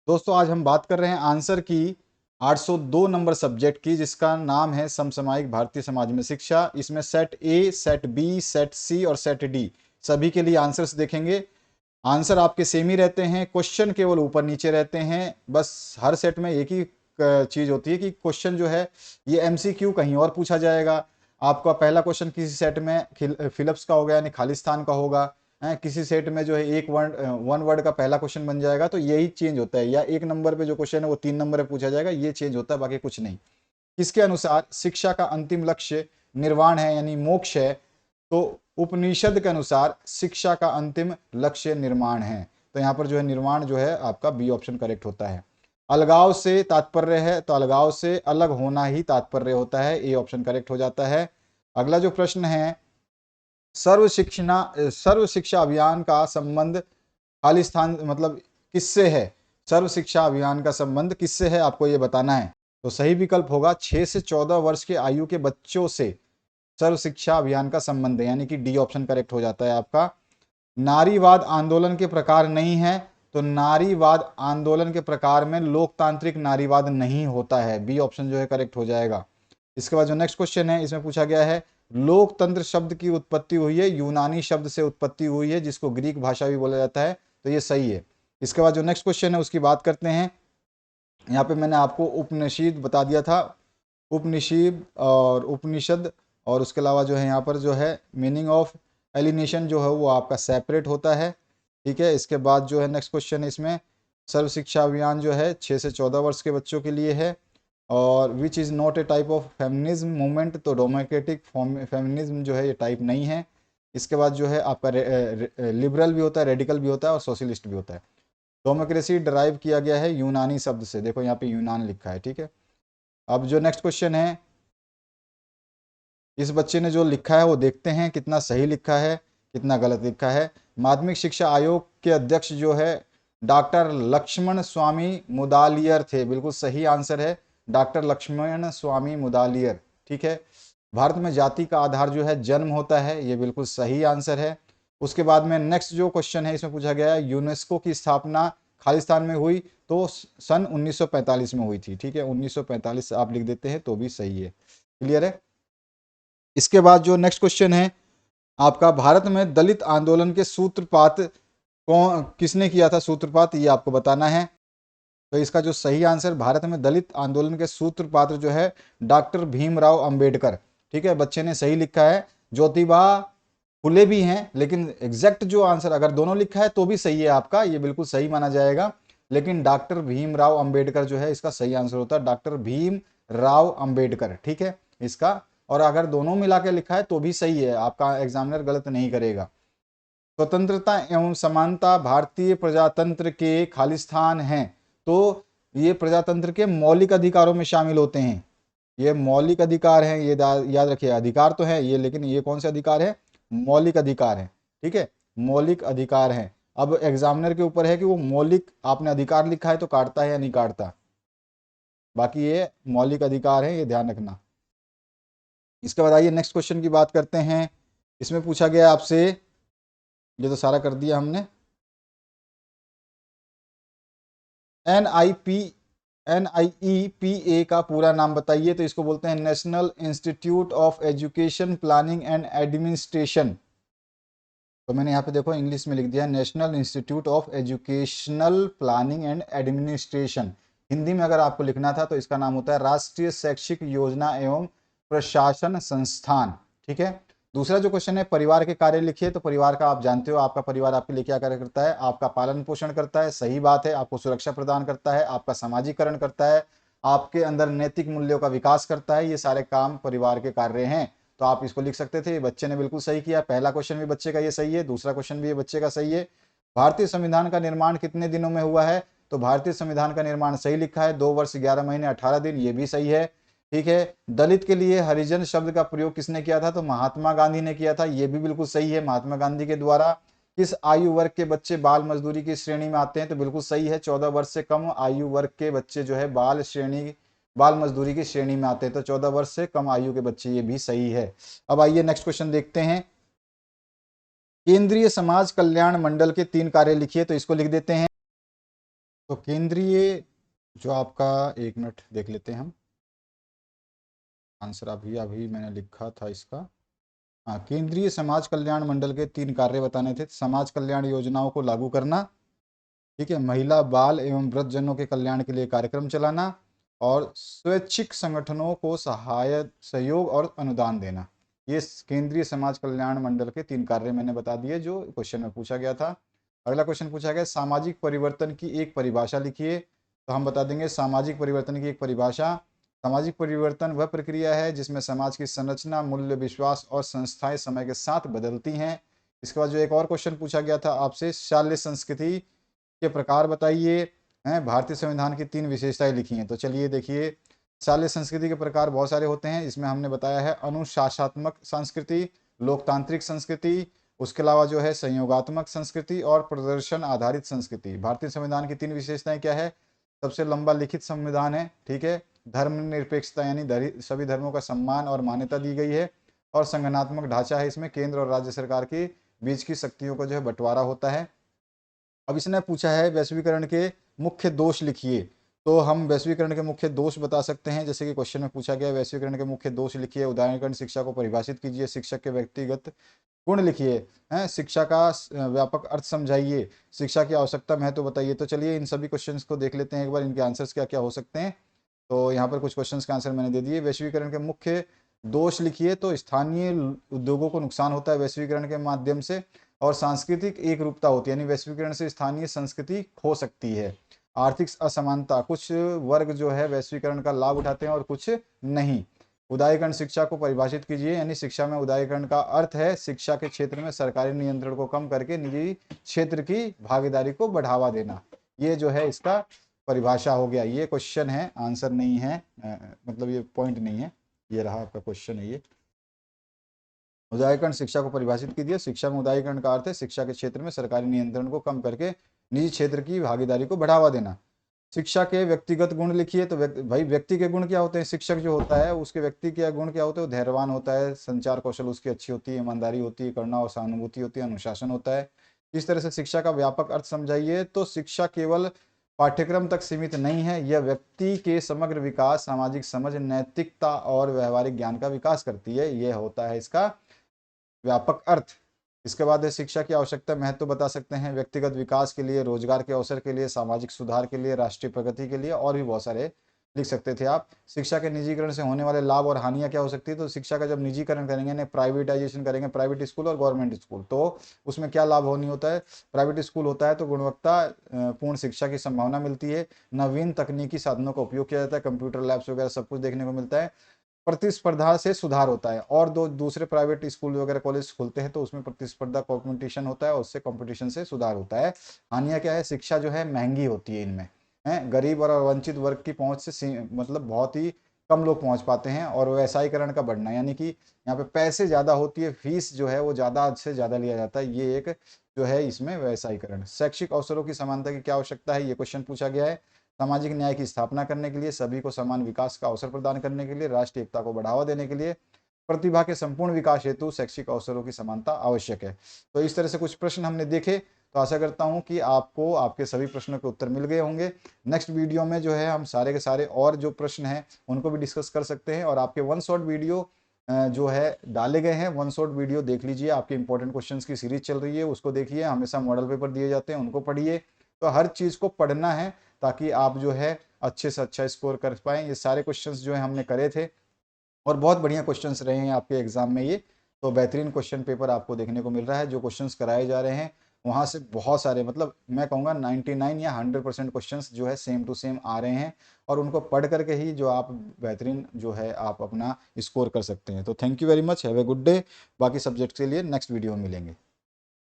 दोस्तों आज हम बात कर रहे हैं आंसर की 802 नंबर सब्जेक्ट की, जिसका नाम है समसामयिक भारतीय समाज में शिक्षा। इसमें set A, set B, set C और सेट डी सभी के लिए आंसर्स देखेंगे। आंसर आपके सेम ही रहते हैं, क्वेश्चन केवल ऊपर नीचे रहते हैं। बस हर सेट में एक ही चीज होती है कि क्वेश्चन जो है ये एमसीक्यू कहीं और पूछा जाएगा। आपका पहला क्वेश्चन किसी सेट में फिलिप्स का होगा, यानी खालिस्तान का होगा। किसी सेट में जो है एक वर्ड वन वर्ड का पहला क्वेश्चन बन जाएगा, तो यही चेंज होता है। या एक नंबर पे जो क्वेश्चन है वो 3 नंबर पे पूछा जाएगा, ये चेंज होता है, बाकी कुछ नहीं। किसके अनुसार शिक्षा का अंतिम लक्ष्य निर्वाण है, यानी मोक्ष है? तो उपनिषद के अनुसार शिक्षा का अंतिम लक्ष्य निर्माण है। तो यहाँ पर जो है निर्माण जो है आपका बी ऑप्शन करेक्ट होता है। अलगाव से तात्पर्य है, तो अलगाव से अलग होना ही तात्पर्य होता है, ए ऑप्शन करेक्ट हो जाता है। अगला जो प्रश्न है, सर्व शिक्षा अभियान का संबंध खालिस्तान मतलब किससे है? सर्व शिक्षा अभियान का संबंध किससे है, आपको ये बताना है। तो सही विकल्प होगा 6 से 14 वर्ष के आयु के बच्चों से सर्व शिक्षा अभियान का संबंध है, यानी कि डी ऑप्शन करेक्ट हो जाता है आपका। नारीवाद आंदोलन के प्रकार नहीं है, तो नारीवाद आंदोलन के प्रकार में लोकतांत्रिक नारीवाद नहीं होता है, बी ऑप्शन जो है करेक्ट हो जाएगा। इसके बाद जो नेक्स्ट क्वेश्चन है, इसमें पूछा गया है लोकतंत्र शब्द की उत्पत्ति हुई है यूनानी शब्द से उत्पत्ति हुई है, जिसको ग्रीक भाषा भी बोला जाता है, तो ये सही है। इसके बाद जो नेक्स्ट क्वेश्चन है उसकी बात करते हैं। यहाँ पे मैंने आपको उपनिषद बता दिया था, उपनिषद और उपनिषद, और उसके अलावा जो है यहाँ पर जो है मीनिंग ऑफ एलिनेशन जो है वो आपका सेपरेट होता है। ठीक है, इसके बाद जो है नेक्स्ट क्वेश्चन है, इसमें सर्व शिक्षा अभियान जो है 6 से 14 वर्ष के बच्चों के लिए है। और which is not a type of feminism movement, तो डेमोक्रेटिक फेमिनिज्म जो है ये टाइप नहीं है। इसके बाद जो है आपका लिबरल भी होता है, रेडिकल भी होता है और सोशलिस्ट भी होता है। डेमोक्रेसी डराइव किया गया है यूनानी शब्द से, देखो यहाँ पे यूनान लिखा है। ठीक है, अब जो नेक्स्ट क्वेश्चन है, इस बच्चे ने जो लिखा है वो देखते हैं कितना सही लिखा है कितना गलत लिखा है। माध्यमिक शिक्षा आयोग के अध्यक्ष जो है डॉक्टर लक्ष्मण स्वामी मुदालियर थे, बिल्कुल सही आंसर है डॉक्टर लक्ष्मण स्वामी मुदालियर। ठीक है, भारत में जाति का आधार जो है जन्म होता है, ये बिल्कुल सही आंसर है। उसके बाद में नेक्स्ट जो क्वेश्चन है, इसमें पूछा गया है यूनेस्को की स्थापना खालिस्तान में हुई, तो सन 1945 में हुई थी। ठीक है, 1945 आप लिख देते हैं तो भी सही है। क्लियर है। इसके बाद जो नेक्स्ट क्वेश्चन है आपका, भारत में दलित आंदोलन के सूत्रपात कौन किसने किया था? सूत्रपात ये आपको बताना है। तो इसका जो सही आंसर, भारत में दलित आंदोलन के सूत्रपात जो है डॉक्टर भीमराव अंबेडकर। ठीक है, बच्चे ने सही लिखा है। ज्योतिबा फुले भी हैं, लेकिन एग्जैक्ट जो आंसर अगर दोनों लिखा है तो भी सही है आपका, ये बिल्कुल सही माना जाएगा। लेकिन डॉक्टर भीमराव अंबेडकर जो है इसका सही आंसर होता है, डॉक्टर भीम राव अंबेडकर। ठीक है इसका, और अगर दोनों मिला के लिखा है तो भी सही है, आपका एग्जामिनर गलत नहीं करेगा। स्वतंत्रता एवं समानता भारतीय प्रजातंत्र के खालिस्तान हैं, तो ये प्रजातंत्र के मौलिक अधिकारों में शामिल होते हैं। ये मौलिक अधिकार हैं, ये याद रखिए, अधिकार तो है ये, लेकिन ये कौन से अधिकार है? मौलिक अधिकार है। ठीक है, मौलिक अधिकार है। अब एग्जामिनर के ऊपर है कि वो मौलिक आपने अधिकार लिखा है तो काटता है या नहीं काटता, बाकी ये मौलिक अधिकार है, ये ध्यान रखना। इसके बाद आइए नेक्स्ट क्वेश्चन की बात करते हैं। इसमें पूछा गया आपसे, ये तो सारा कर दिया हमने। NIPPA का पूरा नाम बताइए, तो इसको बोलते हैं national institute of education planning and administration. तो मैंने यहाँ पे देखो इंग्लिश में लिख दिया national institute of educational planning and administration. Hindi में अगर आपको लिखना था तो इसका नाम होता है राष्ट्रीय शैक्षिक योजना एवं प्रशासन संस्थान। ठीक है, दूसरा जो क्वेश्चन है परिवार के कार्य लिखिए, तो परिवार का आप जानते हो, आपका परिवार आपके लिए क्या कार्य करता है? आपका पालन पोषण करता है, सही बात है, आपको सुरक्षा प्रदान करता है, आपका सामाजिकरण करता है, आपके अंदर नैतिक मूल्यों का विकास करता है, ये सारे काम परिवार के कार्य हैं। तो आप इसको लिख सकते थे, बच्चे ने बिल्कुल सही किया। पहला क्वेश्चन भी बच्चे का ये सही है, दूसरा क्वेश्चन भी ये बच्चे का सही है। भारतीय संविधान का निर्माण कितने दिनों में हुआ है? तो भारतीय संविधान का निर्माण सही लिखा है, 2 वर्ष 11 महीने 18 दिन, ये भी सही है। ठीक है, दलित के लिए हरिजन शब्द का प्रयोग किसने किया था? तो महात्मा गांधी ने किया था, ये भी बिल्कुल सही है, महात्मा गांधी के द्वारा। किस आयु वर्ग के बच्चे बाल मजदूरी की श्रेणी में आते हैं? तो बिल्कुल सही है, 14 वर्ष से कम आयु वर्ग के बच्चे जो है बाल मजदूरी की श्रेणी में आते हैं, तो 14 वर्ष से कम आयु के बच्चे, ये भी सही है। अब आइए नेक्स्ट क्वेश्चन देखते हैं। केंद्रीय समाज कल्याण मंडल के 3 कार्य लिखिए, तो इसको लिख देते हैं। तो केंद्रीय जो आपका, एक मिनट देख लेते हैं हम आंसर, अभी अभी मैंने लिखा था इसका। हाँ, केंद्रीय समाज कल्याण मंडल के 3 कार्य बताने थे। समाज कल्याण योजनाओं को लागू करना, ठीक है, महिला बाल एवं वृद्धजनों के कल्याण के लिए कार्यक्रम चलाना, और स्वैच्छिक संगठनों को सहायक सहयोग और अनुदान देना। ये केंद्रीय समाज कल्याण मंडल के 3 कार्य मैंने बता दिए जो क्वेश्चन में पूछा गया था। अगला क्वेश्चन पूछा गया सामाजिक परिवर्तन की एक परिभाषा लिखिए। तो हम बता देंगे सामाजिक परिवर्तन की एक परिभाषा, सामाजिक परिवर्तन वह प्रक्रिया है जिसमें समाज की संरचना, मूल्य, विश्वास और संस्थाएं समय के साथ बदलती हैं। इसके बाद जो एक और क्वेश्चन पूछा गया था आपसे, शाल्य संस्कृति के प्रकार बताइए। हैं, भारतीय संविधान की 3 विशेषताएं लिखी हैं। तो चलिए देखिए, शाल्य संस्कृति के प्रकार बहुत सारे होते हैं। इसमें हमने बताया है अनुशासनात्मक संस्कृति, लोकतांत्रिक संस्कृति, उसके अलावा जो है संयोगात्मक संस्कृति और प्रदर्शन आधारित संस्कृति। भारतीय संविधान की 3 विशेषताएं क्या है? सबसे लंबा लिखित संविधान है, ठीक है, धर्मनिरपेक्षता यानी सभी धर्मों का सम्मान और मान्यता दी गई है, और संगठनात्मक ढांचा है, इसमें केंद्र और राज्य सरकार के बीच की शक्तियों का जो है बंटवारा होता है। अब इसने पूछा है वैश्वीकरण के मुख्य दोष लिखिए। तो हम वैश्वीकरण के मुख्य दोष बता सकते हैं, जैसे कि क्वेश्चन में पूछा गया वैश्वीकरण के मुख्य दोष लिखिए, उदाहरण शिक्षा को परिभाषित कीजिए, शिक्षक के व्यक्तिगत गुण लिखिए, हैं, शिक्षा का व्यापक अर्थ समझाइए, शिक्षा की आवश्यकता महत्व बताइए। तो चलिए इन सभी क्वेश्चंस को देख लेते हैं एक बार, इनके आंसर्स क्या क्या हो सकते हैं। तो यहाँ पर कुछ क्वेश्चंस के आंसर मैंने दे दिए। वैश्वीकरण के मुख्य दोष लिखिए, तो स्थानीय उद्योगों को नुकसान होता है वैश्वीकरण के माध्यम से, और सांस्कृतिक एक रूपता होती है, यानी वैश्वीकरण से स्थानीय संस्कृति खो सकती है। आर्थिक असमानता, कुछ वर्ग जो है वैश्वीकरण का लाभ उठाते हैं और कुछ नहीं। उदारीकरण शिक्षा को परिभाषित कीजिए, यानी शिक्षा में उदारीकरण का अर्थ है शिक्षा के क्षेत्र में सरकारी नियंत्रण को कम करके निजी क्षेत्र की भागीदारी को बढ़ावा देना। ये जो है इसका परिभाषा हो गया। ये क्वेश्चन है, आंसर नहीं है, मतलब ये पॉइंट नहीं है, ये रहा आपका क्वेश्चन है ये। उदारीकरण शिक्षा को परिभाषित कीजिए, शिक्षा में उदारीकरण का अर्थ है शिक्षा के क्षेत्र में सरकारी नियंत्रण को कम करके निजी क्षेत्र की भागीदारी को बढ़ावा देना। शिक्षा के व्यक्तिगत गुण लिखिए, तो भाई व्यक्ति के गुण क्या होते हैं? शिक्षक जो होता है उसके व्यक्ति के गुण क्या होते हैं? धैर्यवान होता है, संचार कौशल उसकी अच्छी होती है, ईमानदारी होती है, करुणा और सहानुभूति होती है, अनुशासन होता है। इस तरह से शिक्षा का व्यापक अर्थ समझाइए। तो शिक्षा केवल पाठ्यक्रम तक सीमित नहीं है, यह व्यक्ति के समग्र विकास, सामाजिक समझ, नैतिकता और व्यवहारिक ज्ञान का विकास करती है। यह होता है इसका व्यापक अर्थ। इसके बाद शिक्षा की आवश्यकता महत्व बता सकते हैं, व्यक्तिगत विकास के लिए, रोजगार के अवसर के लिए, सामाजिक सुधार के लिए, राष्ट्रीय प्रगति के लिए, और भी बहुत सारे लिख सकते थे आप। शिक्षा के निजीकरण से होने वाले लाभ और हानियां क्या हो सकती है? तो शिक्षा का जब निजीकरण करेंगे ना, प्राइवेटाइजेशन करेंगे, प्राइवेट स्कूल और गवर्नमेंट स्कूल, तो उसमें क्या लाभ होनी होता है? प्राइवेट स्कूल होता है तो गुणवत्ता पूर्ण शिक्षा की संभावना मिलती है, नवीन तकनीकी साधनों का उपयोग किया जाता है, कंप्यूटर लैब्स वगैरह सब कुछ देखने को मिलता है, प्रतिस्पर्धा से सुधार होता है, और दूसरे प्राइवेट स्कूल वगैरह कॉलेज खुलते हैं तो उसमें प्रतिस्पर्धा कंपटीशन होता है और उससे कंपटीशन से सुधार होता है। हानियां क्या है? शिक्षा जो है महंगी होती है इनमें, है, गरीब और वंचित वर्ग की पहुंच से मतलब बहुत ही कम लोग पहुंच पाते हैं, और व्यवसायीकरण का बढ़ना, यानी कि यहाँ पे पैसे ज़्यादा होती है, फीस जो है वो ज़्यादा से ज़्यादा लिया जाता है, ये एक जो है इसमें व्यवसायीकरण। शैक्षिक अवसरों की समानता की क्या आवश्यकता है? ये क्वेश्चन पूछा गया है। सामाजिक न्याय की स्थापना करने के लिए, सभी को समान विकास का अवसर प्रदान करने के लिए, राष्ट्रीय एकता को बढ़ावा देने के लिए, प्रतिभा के संपूर्ण विकास हेतु शैक्षिक अवसरों की समानता आवश्यक है। तो इस तरह से कुछ प्रश्न हमने देखे, तो आशा करता हूं कि आपको आपके सभी प्रश्नों के उत्तर मिल गए होंगे। नेक्स्ट वीडियो में जो है हम सारे के सारे और जो प्रश्न हैं उनको भी डिस्कस कर सकते हैं, और आपके वन शॉट वीडियो जो है डाले गए हैं, वन शॉट वीडियो देख लीजिए। आपके इंपॉर्टेंट क्वेश्चंस की सीरीज चल रही है, उसको देखिए, हमेशा मॉडल पेपर दिए जाते हैं उनको पढ़िए। तो हर चीज़ को पढ़ना है ताकि आप जो है अच्छे से अच्छा स्कोर कर पाएँ। ये सारे क्वेश्चंस जो है हमने करे थे, और बहुत बढ़िया क्वेश्चंस रहे हैं आपके एग्जाम में ये। तो बेहतरीन क्वेश्चन पेपर आपको देखने को मिल रहा है, जो क्वेश्चंस कराए जा रहे हैं वहाँ से बहुत सारे, मतलब मैं कहूँगा 99 या 100% क्वेश्चंस जो है सेम टू सेम आ रहे हैं, और उनको पढ़ करके ही जो आप बेहतरीन जो है आप अपना स्कोर कर सकते हैं। तो thank you very much, have a good day. बाकी सब्जेक्ट के लिए नेक्स्ट वीडियो में मिलेंगे।